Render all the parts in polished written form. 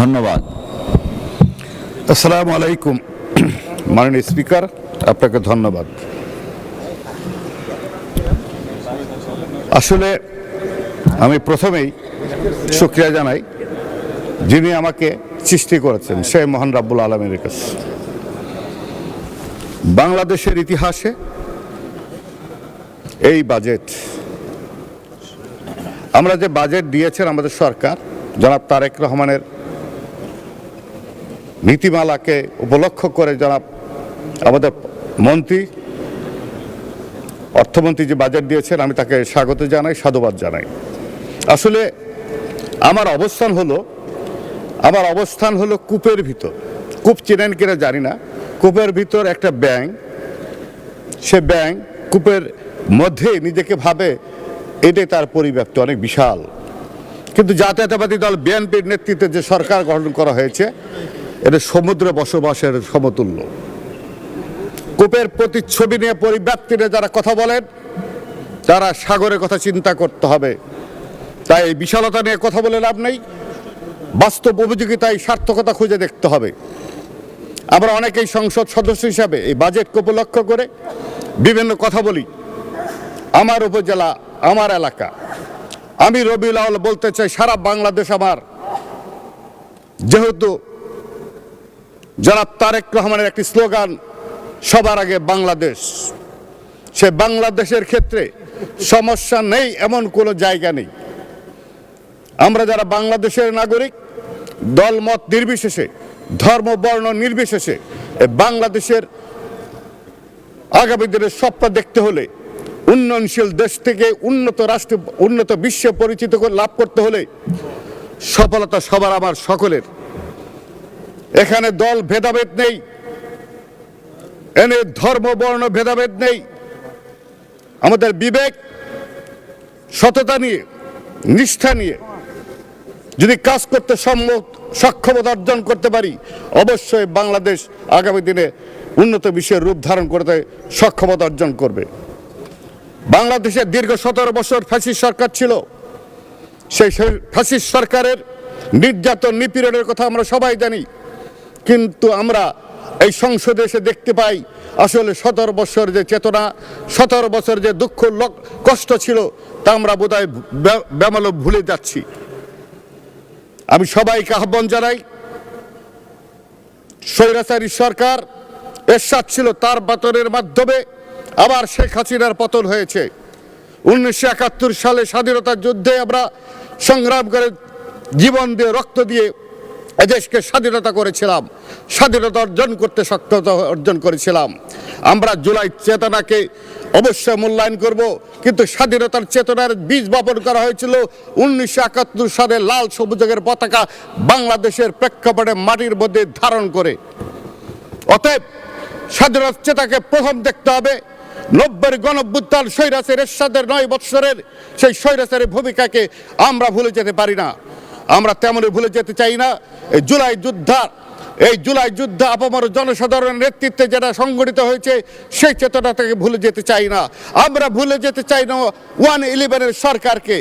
ধন্যবাদ। আসসালামু আলাইকুম মাননীয় স্পিকার, আপনাকে ধন্যবাদ। আসলে আমি প্রথমেই শুকরিয়া জানাই যিনি আমাকে সৃষ্টি করেছেন, সেই মহান রাব্বুল আলামিনের কাছে। বাংলাদেশের ইতিহাসে এই বাজেট, আমরা যে বাজেট দিয়েছেন আমাদের সরকার জনাব তারেক রহমানের নীতিমালাকে উপলক্ষ করে জনাব আমাদের মন্ত্রী, অর্থমন্ত্রী যে বাজেট দিয়েছেন, আমি তাকে স্বাগত জানাই, সাধুবাদ জানাই। আসলে আমার অবস্থান হলো কূপের ভিতর। কূপ চেনেন কিনা জানি না। কূপের ভিতর একটা ব্যাঙ, সে ব্যাঙ কূপের মধ্যে নিজেকে ভাবে এটাই তার পরিব্যাপ্তি অনেক বিশাল। কিন্তু জাতীয়তাবাদী দল বিএনপির নেতৃত্বে যে সরকার গঠন করা হয়েছে, এটা সমুদ্রে বসবাসের সমতুল্য। কূপের প্রতিচ্ছবি নিয়ে পরিব্যাপ্তি নিয়ে যারা কথা বলেন, তারা সাগরের কথা চিন্তা করতে হবে। তাই এই বিশালতা নিয়ে কথা বলে লাভ নেই, বাস্তব উপযোগিতায় সার্থকতা খুঁজে দেখতে হবে। আমরা অনেকেই সংসদ সদস্য হিসাবে এই বাজেটকে উপলক্ষ করে বিভিন্ন কথা বলি। আমার উপজেলা, আমার এলাকা, আমি রবিউল আউয়াল বলতে চাই, সারা বাংলাদেশ আমার। যেহেতু জনাব তারেক রহমানের একটি স্লোগান, সবার আগে বাংলাদেশ, সে বাংলাদেশের ক্ষেত্রে সমস্যা নেই এমন কোনো জায়গা নেই। আমরা যারা বাংলাদেশের নাগরিক, দলমত নির্বিশেষে, ধর্ম বর্ণ নির্বিশেষে বাংলাদেশের আগামী দিনের স্বপ্ন দেখতে হলে, উন্নয়নশীল দেশ থেকে উন্নত রাষ্ট্র, উন্নত বিশ্বে পরিচিত লাভ করতে হলে সফলতা সবার, আমার সকলের। এখানে দল ভেদাভেদ নেই, এনে ধর্ম বর্ণ ভেদাভেদ নেই। আমাদের বিবেক, সততা নিয়ে, নিষ্ঠা নিয়ে যদি কাজ করতে সক্ষমতা অর্জন করতে পারি, অবশ্যই বাংলাদেশ আগামী দিনে উন্নত বিশ্বের রূপ ধারণ করতে সক্ষমতা অর্জন করবে। বাংলাদেশের দীর্ঘ 17 বছর ফ্যাসিস্ট সরকার ছিল। সেই ফ্যাসিস্ট সরকারের নির্যাতন, নিপীড়নের কথা আমরা সবাই জানি। কিন্তু আমরা এই সংসদে এসে দেখতে পাই, আসলে 17 বছর যে চেতনা, 17 বছর যে দুঃখ কষ্ট ছিল, তা আমরা বোধহয় বেমালক ভুলে যাচ্ছি। আমি সবাইকে আহ্বান জানাই, স্বৈরাচারী সরকার এরশাদ ছিল, তার পতনের মাধ্যমে আবার শেখ হাসিনার পতন হয়েছে। 1971 সালে স্বাধীনতার যুদ্ধে আমরা সংগ্রাম করে, জীবন দিয়ে, রক্ত দিয়ে এদেশকে স্বাধীনতা করেছিলাম, স্বাধীনতা অর্জন করতে সক্ষমতা অর্জন করেছিলাম। আমরা জুলাই চেতনাকে অবশ্যই মূল্যায়ন করব, কিন্তু স্বাধীনতার চেতনার বীজ বপন করা হয়েছিল 1971 সালে লাল সবুজের পতাকা বাংলাদেশের প্রেক্ষাপটে মাটির মধ্যে ধারণ করে। অতএব স্বাধীনতার চেতনাকে প্রথম দেখতে হবে। 90-এর গণঅভ্যুত্থান, স্বৈরাচারী এরশাদের 9 বৎসরের সেই স্বৈরাচারী ভূমিকাকে আমরা ভুলে যেতে পারি না। আমরা তেমনই ভুলে যেতে চাই না এই জুলাই যুদ্ধ আপামর জনসাধারণের নেতৃত্বে যেটা সংগঠিত হয়েছে, সেই চেতনা থেকে ভুলে যেতে চাই না। আমরা ভুলে যেতে চাই না 1/11-এর সরকারকে।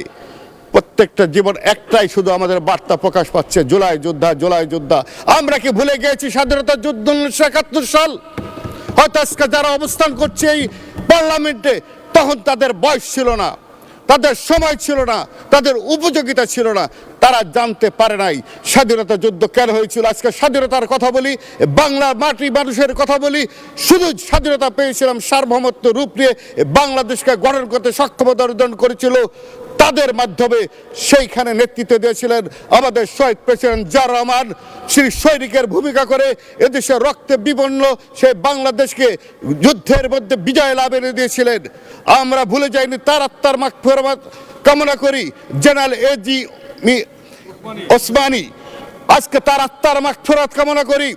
প্রত্যেকটা জীবন একটাই শুধু আমাদের বার্তা প্রকাশ পাচ্ছে, জুলাই যোদ্ধা, জুলাই যোদ্ধা। আমরা কি ভুলে গিয়েছি স্বাধীনতা যুদ্ধ 1971 সাল? হয়তো আজকে যারা অবস্থান করছে এই পার্লামেন্টে, তখন তাদের বয়স ছিল না, তাদের সময় ছিল না, তাদের উপযোগিতা ছিল না, তারা জানতে পারে নাই স্বাধীনতা যুদ্ধ কেন হয়েছিল। আজকে স্বাধীনতার কথা বলি, বাংলার মাটি মানুষের কথা বলি। শুধু স্বাধীনতা পেয়েছিলাম সার্বভৌমত্ব রূপ নিয়ে, বাংলাদেশকে গঠন করতে সক্ষমতা অর্জন করেছিল তাদের মাধ্যমে। সেইখানে নেতৃত্ব দিয়েছিলেন আমাদের শহীদ প্রেসিডেন্ট জিয়াউর রহমান। সেই সৈনিকের ভূমিকা করে এদেশের রক্তে বিবর্ণ সেই বাংলাদেশকে যুদ্ধের মধ্যে বিজয় লাভ এনে দিয়েছিলেন। আমরা ভুলে যাইনি, তার আত্মার মাগফিরাত কামনা করি জেনারেল এজি ওসমানী। আজকে তার আত্মার মাগফিরাত কামনা করি,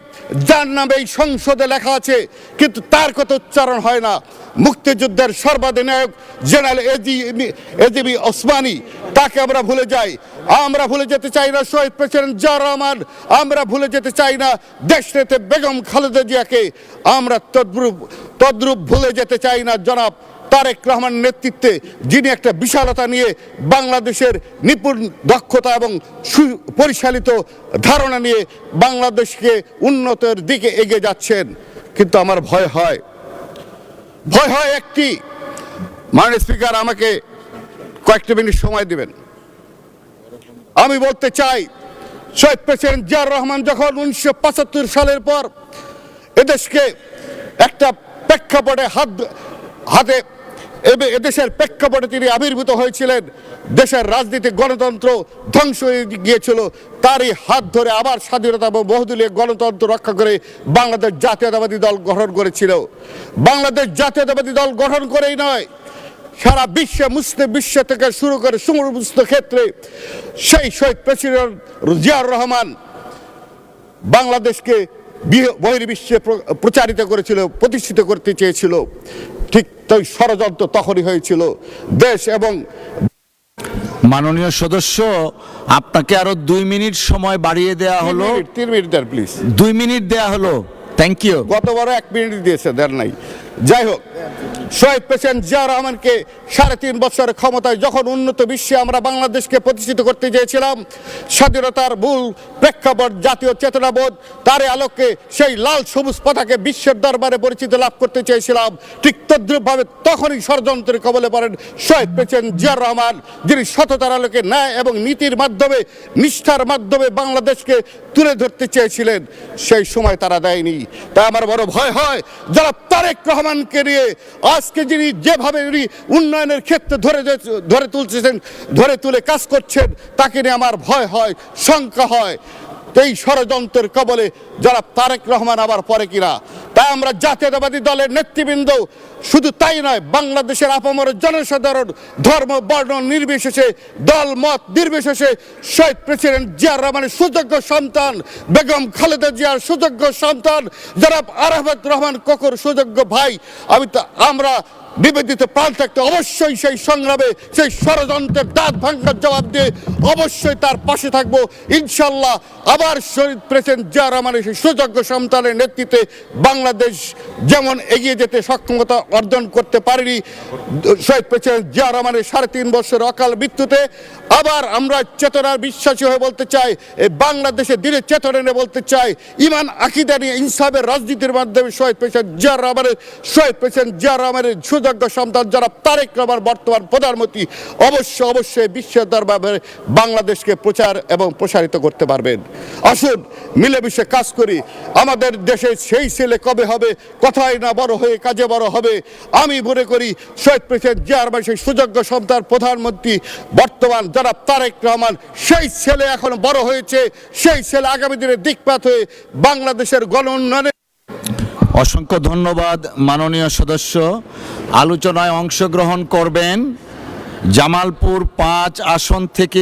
যার নামে এই সংসদে লেখা আছে, কিন্তু তার কথা উচ্চারণ হয় না। মুক্তিযুদ্ধের সর্বাধিনায়ক জেনারেল এজিবি ওসমানী, তাকে আমরা ভুলে যাই। আমরা ভুলে যেতে চাই না শহীদ প্রেসিডেন্ট জিয়াউর রহমান, আমরা ভুলে যেতে চাই না দেশনেত্রী বেগম খালেদা জিয়াকে, আমরা তদ্রূপ ভুলে যেতে চাই না জনাব তারেক রহমান নেতৃত্বে, যিনি একটা বিশালতা নিয়ে বাংলাদেশের নিপুণ দক্ষতা এবং সুপরিচালিত ধারণা নিয়ে বাংলাদেশকে উন্নতির দিকে এগিয়ে যাচ্ছেন। কিন্তু আমার ভয় হয় একটি, মাননীয় স্পিকার আমাকে কয়েকটা মিনিট সময় দিবেন। আমি বলতে চাই, শহীদ প্রেসিডেন্ট জিয়াউর রহমান যখন 1975 সালের পর এদেশকে একটা প্রেক্ষাপটে হাতে এদেশের প্রেক্ষাপটে তিনি আবির্ভূত হয়েছিলেন, দেশের রাজনীতি গণতন্ত্র ধ্বংস হয়ে গিয়েছিল, তারই হাত ধরে আবার স্বাধীনতা এবং বহুদলীয় গণতন্ত্র রক্ষা করে বাংলাদেশ জাতীয়তাবাদী দল গঠন করেছিল। বাংলাদেশ জাতীয়তাবাদী দল গঠন করেই নয়, সারা বিশ্বে, মুসলিম বিশ্ব থেকে শুরু করে সমস্ত ক্ষেত্রে সেই শহীদ প্রেসিডেন্ট জিয়াউর রহমান বাংলাদেশকে বহির্বিশ্বে প্রচারিত করেছিল, প্রতিষ্ঠিত করতে চেয়েছিল। ঠিক তাই ষড়যন্ত্র তখনই হয়েছিল। দেশ এবং মাননীয় সদস্য, আপনাকে আরো 2 মিনিট সময় বাড়িয়ে দেয়া হলো। 3 মিনিট দেন প্লিজ। 2 মিনিট দেয়া হলো, থ্যাংক ইউ। গতবারও 1 মিনিট দিয়েছে, দেন নাই। যাই হোক, শহীদ প্রেসিডেন্ট জিয়াউর রহমানকে 3.5 বছরের ক্ষমতায় যখন উন্নত বিশ্বে আমরা বাংলাদেশকে প্রতিষ্ঠিত করতে চেয়েছিলাম, স্বাধীনতার মূল প্রেক্ষাপট জাতীয় চেতনাবোধ, তার আলোকে সেই লাল সবুজ পতাকে বিশ্বের দরবারে পরিচিতি লাভ করতে চেয়েছিলাম, ঠিক তদ্রুপভাবে তখনই ষড়যন্ত্রের কবলে পড়েন শহীদ প্রেসিডেন্ট জিয়াউর রহমান, যিনি সততার আলোকে ন্যায় এবং নীতির মাধ্যমে, নিষ্ঠার মাধ্যমে বাংলাদেশকে তুলে ধরতে চেয়েছিলেন। সেই সময় তারা দেয়নি। তাই আমার বড় ভয় হয়, যারা তারেক রহমানকে নিয়ে আজকে যিনি যেভাবে উন্নয়নের ক্ষেত্রে ধরে তুলে কাজ করছেন, তাকে নিয়ে আমার ভয় হয়, শঙ্কা হয়, এই ষড়যন্ত্রের কবলে যারা তারেক রহমান আবার পরে কিনা। তাই আমরা জাতীয়তাবাদী দলের নেতৃবৃন্দ, শুধু তাই নয়, বাংলাদেশের আপামর জনসাধারণ, ধর্ম বর্ণ নির্বিশেষে, দল মত নির্বিশেষে শহীদ প্রেসিডেন্ট জিয়াউর রহমানের সুযোগ্য সন্তান, বেগম খালেদা জিয়ার সুযোগ্য সন্তান, যারা আরাফাত রহমান কোকর সুযোগ্য ভাই, আমরা নিবেদিত প্রাণ থাকতে অবশ্যই সেই সংগ্রামে, সেই ষড়যন্ত্রের দাঁত ভাঙার জবাব দিয়ে অবশ্যই তার পাশে থাকবো ইনশাল্লাহ। আবার শহীদ প্রেসিডেন্ট জিয়াউর রহমানের সেই সুযোগ্য সন্তানের নেতৃত্বে বাংলাদেশ যেমন এগিয়ে যেতে সক্ষমতা অর্জন করতে পারেনি শহীদ প্রেসিডেন্ট জিয়াউর রহমানের 3.5 বছর অকাল মৃত্যুতে, আবার আমরা চেতনার বিশ্বাসী হয়ে বলতে চাই, এই বাংলাদেশে দিনের চেতনা নিয়ে বলতে চাই, ইমান আকিদা নিয়ে ইনসাফের রাজনীতির মাধ্যমে শহীদ প্রেসিডেন্ট জিয়াউর রহমানের সুযোগ্য সন্তান যারা তারেক রহমান বর্তমান প্রধানমন্ত্রী অবশ্যই বিশ্বের দরবারে বাংলাদেশকে প্রচার এবং প্রসারিত করতে পারবেন। আসুন মিলেমিশে কাজ করি। আমাদের দেশে সেই ছেলে কবে হবে, কথাই না বড় হয়ে কাজে বড় হবে। আমি মনে করি শহীদ প্রেসিডেন্ট জিয়াউর রহমান সেই সুযোগ্য সন্তান প্রধানমন্ত্রী বর্তমান যারা তারেক রহমান, সেই ছেলে এখন বড় হয়েছে, সেই ছেলে আগামী দিনে দিকপাত হয়ে বাংলাদেশের গণ উন্নয়নে। অসংখ্য ধন্যবাদ মাননীয় সদস্য। আলোচনায় অংশগ্রহণ করবেন জামালপুর 5 আসন থেকে